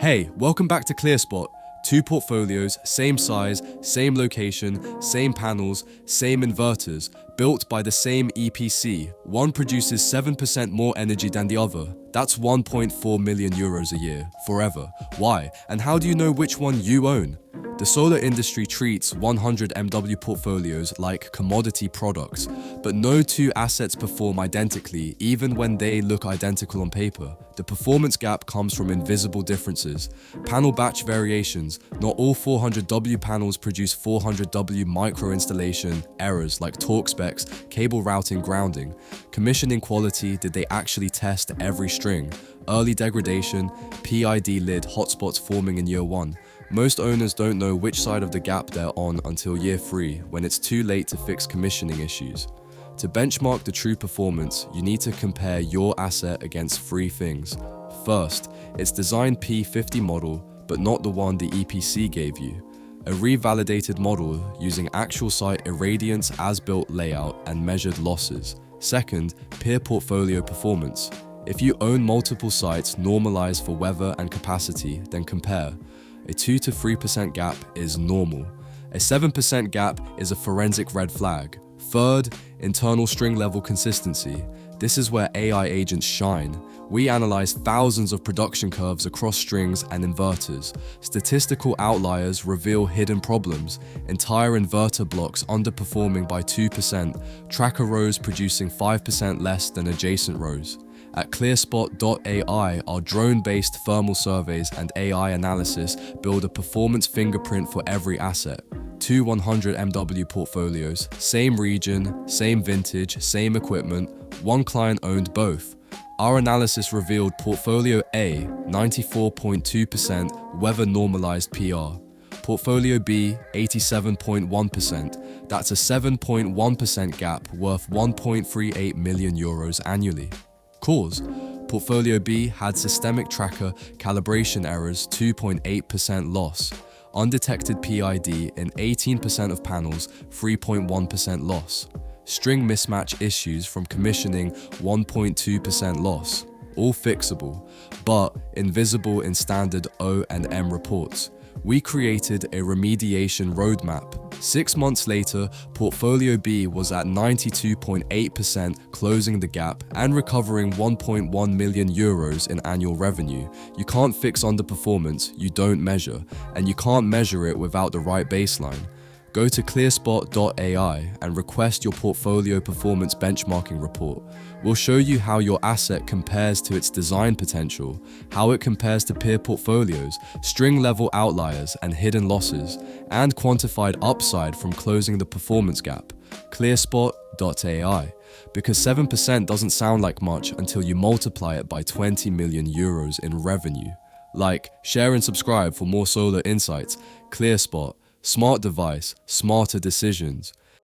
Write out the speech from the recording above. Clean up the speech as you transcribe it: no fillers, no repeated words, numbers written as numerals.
Hey, welcome back to ClearSpot. Two portfolios, same size, same location, same panels, same inverters, built by the same EPC. One produces 7% more energy than the other. That's 1.4 million euros a year, forever. Why? And how do you know which one you own? The solar industry treats 100 MW portfolios like commodity products, but no two assets perform identically even when they look identical on paper. The performance gap comes from invisible differences. Panel batch variations. Not all 400W panels produce 400W micro installation errors like torque specs, cable routing, grounding. Commissioning quality. Did they actually test every string? Early degradation, PID lid hotspots forming in year 1. Most owners don't know which side of the gap they're on until year 3, when it's too late to fix commissioning issues. To benchmark the true performance, you need to compare your asset against 3 things. First, its design P50 model, but not the one the EPC gave you. A revalidated model using actual site irradiance as-built layout and measured losses. Second, peer portfolio performance. If you own multiple sites normalized for weather and capacity, then compare. A 2 to 3% gap is normal. A 7% gap is a forensic red flag. Third, internal string level consistency. This is where AI agents shine. We analyze thousands of production curves across strings and inverters. Statistical outliers reveal hidden problems. Entire inverter blocks underperforming by 2%. Tracker rows producing 5% less than adjacent rows. At ClearSpot AI, our drone-based thermal surveys and AI analysis build a performance fingerprint for every asset. 2 100 MW portfolios, same region, same vintage, same equipment. One client owned both. Our analysis revealed Portfolio A, 94.2% weather-normalized PR. Portfolio B, 87.1%. That's a 7.1% gap worth 1.38 million euros annually. Cause: Portfolio B had systemic tracker calibration errors, 2.8% loss. Undetected PID in 18% of panels, 3.1% loss. String mismatch issues from commissioning, 1.2% loss. All fixable, but invisible in standard O&M reports. We created a remediation roadmap. 6 months later, Portfolio B was at 92.8%, closing the gap and recovering 1.1 million euros in annual revenue. You can't fix underperformance you don't measure, and you can't measure it without the right baseline. Go to ClearSpot AI and request your portfolio performance benchmarking report. We'll show you how your asset compares to its design potential, how it compares to peer portfolios, string-level outliers and hidden losses, and quantified upside from closing the performance gap. ClearSpot AI. Because 7% doesn't sound like much until you multiply it by 20 million euros in revenue. Like, share and subscribe for more solar insights. ClearSpot. Smart device, smarter decisions.